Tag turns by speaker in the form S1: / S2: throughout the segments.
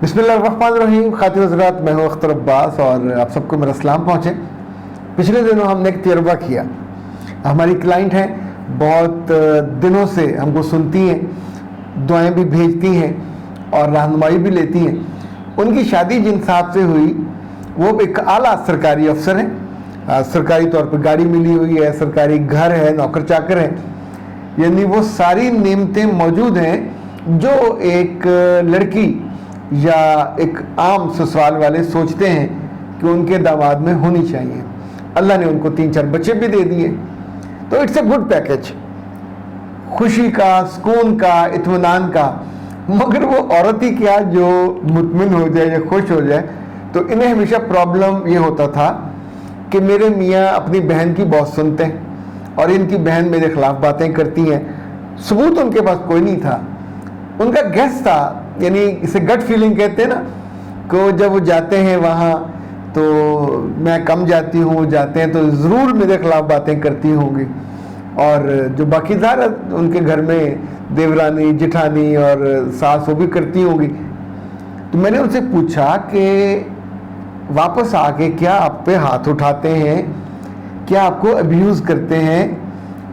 S1: بسم اللہ الرحمن الرحیم. خاطر حضرات، میں ہوں اختر عباس اور آپ سب کو میرا سلام پہنچے. پچھلے دنوں ہم نے ایک تجربہ کیا. ہماری کلائنٹ ہیں، بہت دنوں سے ہم کو سنتی ہیں، دعائیں بھی بھیجتی ہیں اور رہنمائی بھی لیتی ہیں. ان کی شادی جن صاحب سے ہوئی وہ ایک اعلیٰ سرکاری افسر ہیں. سرکاری طور پہ گاڑی ملی ہوئی ہے، سرکاری گھر ہے، نوکر چاکر ہے، یعنی وہ ساری نعمتیں موجود ہیں جو ایک لڑکی یا ایک عام سسرال والے سوچتے ہیں کہ ان کے داماد میں ہونی چاہیے. اللہ نے ان کو 3-4 بچے بھی دے دیے. تو اٹس اے گڈ پیکج، خوشی کا، سکون کا، اطمینان کا. مگر وہ عورت ہی کیا جو مطمئن ہو جائے یا خوش ہو جائے. تو انہیں ہمیشہ پرابلم یہ ہوتا تھا کہ میرے میاں اپنی بہن کی بہت سنتے ہیں اور ان کی بہن میرے خلاف باتیں کرتی ہیں. ثبوت ان کے پاس کوئی نہیں تھا. ان کا گیس تھا، یعنی اسے گٹ فیلنگ کہتے ہیں نا، کہ جب وہ جاتے ہیں وہاں تو میں کم جاتی ہوں، جاتے ہیں تو ضرور میرے خلاف باتیں کرتی ہوں گی. اور جو باقی دار ان کے گھر میں دیورانی، جٹھانی اور ساس وہ بھی کرتی ہوں گی. تو میں نے ان سے پوچھا کہ واپس آ کے کیا آپ پہ ہاتھ اٹھاتے ہیں، کیا آپ کو ابیوز کرتے ہیں،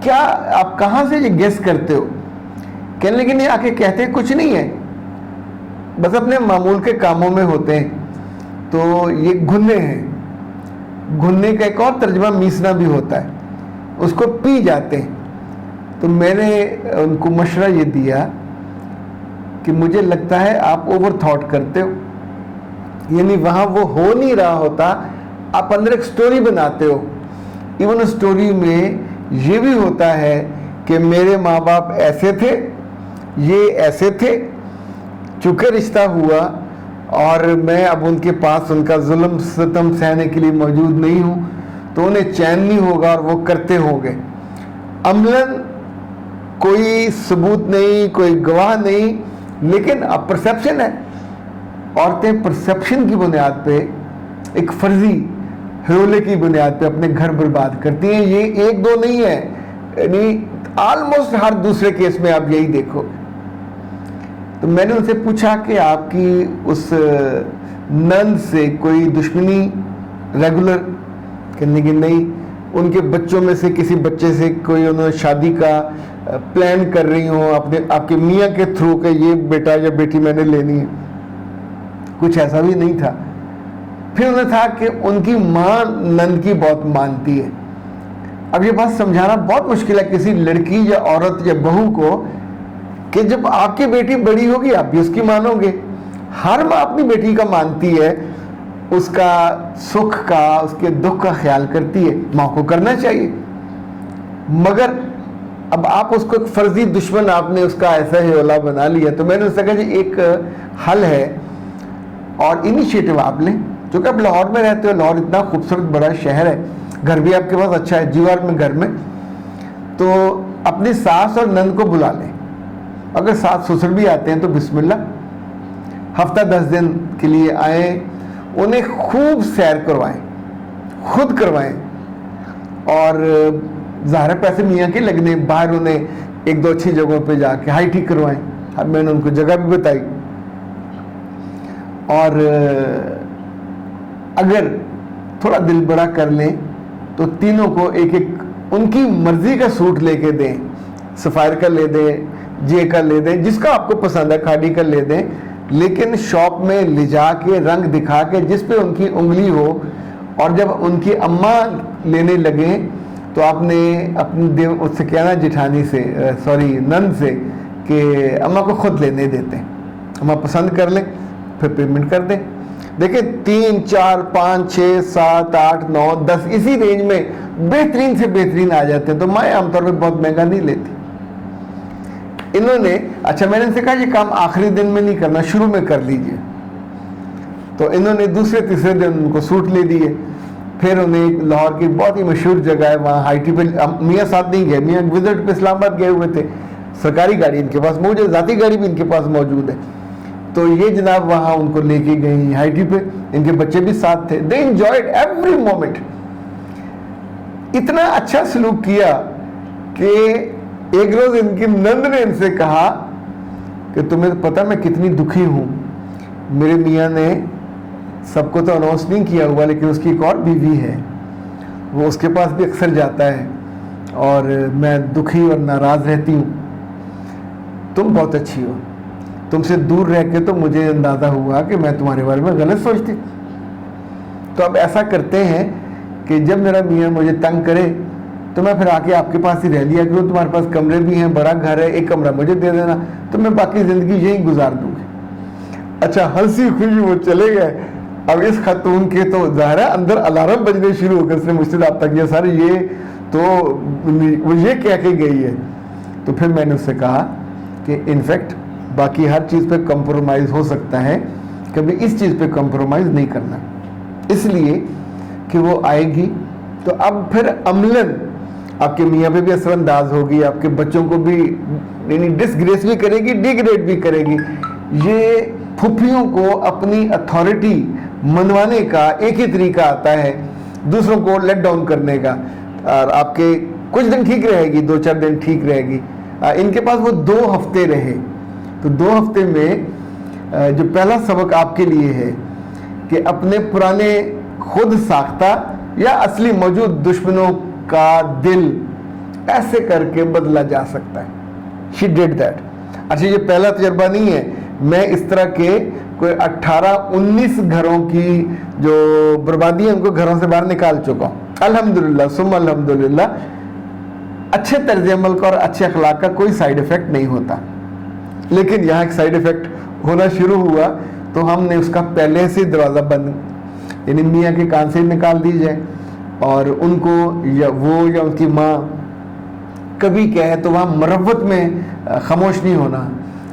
S1: کیا آپ کہاں سے یہ گیس کرتے ہو؟ کہنے لگے نہیں، آ کے کہتے کچھ نہیں ہے، بس اپنے معمول کے کاموں میں ہوتے ہیں. تو یہ گھننے ہیں. گھننے کا ایک اور ترجمہ میسنا بھی ہوتا ہے، اس کو پی جاتے ہیں. تو میں نے ان کو مشورہ یہ دیا کہ مجھے لگتا ہے آپ اوور تھاٹ کرتے ہو. یعنی وہاں وہ ہو نہیں رہا ہوتا، آپ اندر ایک سٹوری بناتے ہو. ایون سٹوری میں یہ بھی ہوتا ہے کہ میرے ماں باپ ایسے تھے، یہ ایسے تھے، چونکہ رشتہ ہوا اور میں اب ان کے پاس ان کا ظلم ستم سہنے کے لیے موجود نہیں ہوں تو انہیں چین نہیں ہوگا اور وہ کرتے ہوں گے. عملاً کوئی ثبوت نہیں، کوئی گواہ نہیں، لیکن اب پرسیپشن ہے. عورتیں پرسیپشن کی بنیاد پہ، ایک فرضی ہیولے کی بنیاد پہ اپنے گھر برباد کرتی ہیں. یہ ایک دو نہیں ہے، یعنی آلموسٹ ہر دوسرے کیس میں آپ یہی دیکھو. تو میں نے ان سے پوچھا کہ آپ کی اس نند سے کوئی دشمنی ریگولر؟ کہنے کی نہیں. ان کے بچوں میں سے کسی بچے سے کوئی انہوں نے شادی کا پلان کر رہی ہوں آپ کے میاں کے تھرو کہ یہ بیٹا یا بیٹی میں نے لینی ہے؟ کچھ ایسا بھی نہیں تھا. پھر انہیں تھا کہ ان کی ماں نند کی بہت مانتی ہے. اب یہ بات سمجھانا بہت مشکل ہے کسی لڑکی یا عورت یا بہو کو کہ جب آپ کی بیٹی بڑی ہوگی آپ بھی اس کی مانو گے. ہر ماں اپنی بیٹی کا مانتی ہے، اس کا سکھ کا، اس کے دکھ کا خیال کرتی ہے. ماں کو کرنا چاہیے. مگر اب آپ اس کو ایک فرضی دشمن آپ نے اس کا ایسا ہی اولا بنا لیا. تو میں نے اس سے کہا جی ایک حل ہے اور انیشیٹو آپ لیں. چونکہ آپ لاہور میں رہتے ہو، لاہور اتنا خوبصورت بڑا شہر ہے، گھر بھی آپ کے پاس اچھا ہے جیوار میں گھر میں. تو اپنی ساس اور نند کو بلا لیں. اگر ساس سسر بھی آتے ہیں تو بسم اللہ، ہفتہ 10 دن کے لیے آئیں. انہیں خوب سیر کروائیں، خود کروائیں. اور ظاہر پیسے میاں کے لگنے، باہر انہیں 1-2 اچھی جگہوں پہ جا کے ہائی ٹی کروائیں. اب میں نے ان کو جگہ بھی بتائی. اور اگر تھوڑا دل بڑا کر لیں تو تینوں کو ایک ان کی مرضی کا سوٹ لے کے دیں. سفائر کا لے دیں، جے کا لے دیں، جس کا آپ کو پسند ہے کھاڑی کا لے دیں. لیکن شاپ میں لے جا کے رنگ دکھا کے جس پہ ان کی انگلی ہو. اور جب ان کی اماں لینے لگیں تو آپ نے اپنی اس سے کہنا، جٹھانی سے، نند سے، کہ اماں کو خود لینے دیتے ہیں، اماں پسند کر لیں، پھر پیمنٹ کر دیں. دیکھیں 3 4 5 6 7 8 9 10 اسی رینج میں بہترین سے بہترین آ جاتے ہیں. تو مائیں عام طور پہ بہت مہنگا نہیں لیتی. انہوں نے اچھا، میں نے ان سے کہا یہ کام آخری دن میں نہیں کرنا، شروع میں کر لیجئے. تو انہوں نے دوسرے تیسرے دن ان کو سوٹ لے دیے. پھر انہیں لاہور کی بہت ہی مشہور جگہ ہے وہاں ہائی ٹی پہ، میاں ساتھ نہیں گئے، میاں وزٹ پہ اسلام آباد گئے ہوئے تھے. سرکاری گاڑی ان کے پاس موجود ہے، ذاتی گاڑی بھی ان کے پاس موجود ہے. تو یہ جناب وہاں ان کو لے کے گئی ہائی ٹی پہ. ان کے بچے بھی ساتھ تھے. They enjoyed every moment. اتنا اچھا سلوک کیا کہ ایک روز ان کی نند نے ان سے کہا کہ تمہیں پتہ میں کتنی دکھی ہوں میرے میاں نے سب کو تو اناؤنس نہیں کیا ہوا لیکن اس کی ایک اور بیوی ہے, وہ اس کے پاس بھی اکثر جاتا ہے اور میں دکھی اور ناراض رہتی ہوں. تم بہت اچھی ہو, تم سے دور رہ کے تو مجھے اندازہ ہوا کہ میں تمہارے بارے میں غلط سوچتی. تو اب ایسا کرتے ہیں کہ جب میرا میاں مجھے تنگ کرے تو میں پھر آ کے آپ کے پاس ہی رہ لیا کروں, تمہارے پاس کمرے بھی ہیں, بڑا گھر ہے, ایک کمرہ مجھے دے دینا, تو میں باقی زندگی یہی گزار دوں گی. اچھا ہنسی خوشی وہ چلے گئے. اب اس خاتون کے تو ظاہر ہے اندر الارم بجنے شروع ہو گئے, اس نے مجھ سے رابطہ کیا, سر یہ تو وہ یہ کہہ کے گئی ہے. تو پھر میں نے اس سے کہا کہ انفیکٹ باقی ہر چیز پہ کمپرومائز ہو سکتا ہے, کبھی اس چیز پہ کمپرومائز نہیں کرنا, اس لیے کہ وہ آئے گی تو اب پھر عملاً آپ کے میاں پہ بھی اثر انداز ہوگی, آپ کے بچوں کو بھی یعنی ڈسگریس بھی کرے گی, ڈیگریڈ بھی کرے گی. یہ پھوپھیوں کو اپنی اتھارٹی منوانے کا ایک ہی طریقہ آتا ہے, دوسروں کو لیٹ ڈاؤن کرنے کا. اور آپ کے کچھ دن ٹھیک رہے گی, 2-4 دن ٹھیک رہے گی. ان کے پاس وہ 2 ہفتے رہے, تو 2 ہفتے میں جو پہلا سبق آپ کے لیے ہے کہ اپنے پرانے خود ساختہ یا اصلی موجود دشمنوں کا دل ایسے کر کے بدلا جا سکتا ہے. She did that. اچھا یہ پہلا تجربہ نہیں ہے, میں اس طرح کے کوئی 18-19 گھروں کی جو بربادی ہے ان کو گھروں سے باہر نکال چکا ہوں الحمدللہ ثم الحمدللہ. اچھے طرز عمل کا اور اچھے اخلاق کا کوئی سائیڈ ایفیکٹ نہیں ہوتا, لیکن یہاں ایک سائیڈ ایفیکٹ ہونا شروع ہوا تو ہم نے اس کا پہلے سے دروازہ بند, یعنی میاں کے کان سے نکال دی جائے, اور ان کو یا وہ یا ان کی ماں کبھی کہے تو وہاں مروت میں خاموش نہیں ہونا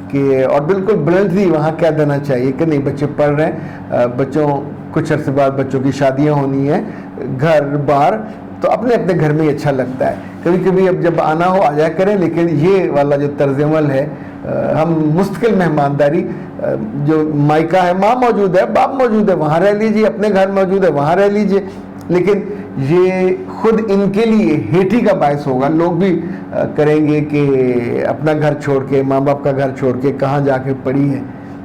S1: کہ, اور بالکل بلندلی وہاں کہہ دینا چاہیے کہ نہیں بچے پڑھ رہے ہیں, بچوں کچھ عرصے بعد بچوں کی شادیاں ہونی ہیں, گھر بار تو اپنے اپنے گھر میں ہی اچھا لگتا ہے. کبھی کبھی اب جب آنا ہو آ جایا کریں, لیکن یہ والا جو طرز عمل ہے, ہم مستقل مہمانداری, جو مائکہ ہے ماں موجود ہے, باپ موجود ہے, وہاں رہ لیجیے, اپنے گھر موجود ہے وہاں رہ لیجیے, لیکن یہ خود ان کے لیے ہیٹی کا باعث ہوگا. لوگ بھی کریں گے کہ اپنا گھر چھوڑ کے, ماں باپ کا گھر چھوڑ کے کہاں جا کے پڑی ہے.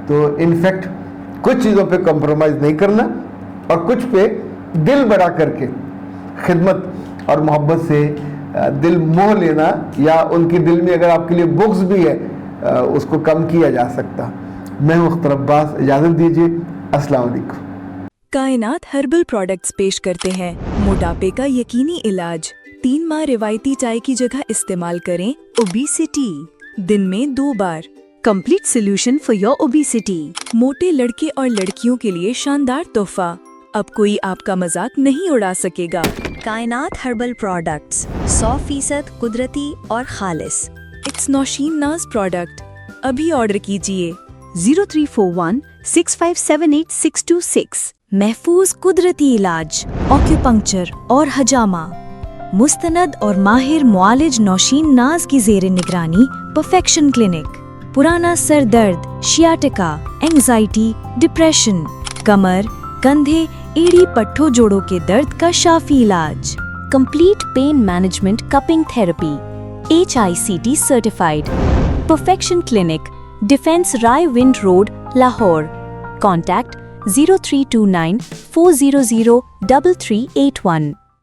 S1: تو انفیکٹ کچھ چیزوں پہ کمپرومائز نہیں کرنا, اور کچھ پہ دل بڑا کر کے خدمت اور محبت سے دل موہ لینا, یا ان کی دل میں اگر آپ کے لیے بغض بھی ہے اس کو کم کیا جا سکتا. میں ہوں اختر عباس, اجازت دیجیے, السلام علیکم.
S2: کائنات ہربل پروڈکٹس پیش کرتے ہیں موٹاپے کا یقینی علاج. 3 ماہ روایتی چائے کی جگہ استعمال کریں اوبیسٹی, دن میں 2 بار. Complete solution for your obesity. موٹے لڑکے اور لڑکیوں کے لیے شاندار تحفہ, اب کوئی آپ کا مذاق نہیں اڑا سکے گا.
S3: کائنات ہربل پروڈکٹس 100% قدرتی اور خالص.
S2: It's Nausheen Naz product. ابھی آرڈر کیجئے 0341 6578 626. محفوظ قدرتی علاج, آکیوپنکچر اور حجامہ. مستند اور ماہر معالج نوشین ناز کی زیر نگرانی پرفیکشن کلینک. پرانا سر درد, شیاٹکا, اینگزائٹی, ڈپریشن, کمر, کندھے, ایڑی پٹھوں جوڑوں کے درد کا شافی علاج.
S3: Complete pain management cupping therapy, HICT certified. Perfection clinic, defence Raiwind road, Lahore. Contact 0329 400 3381.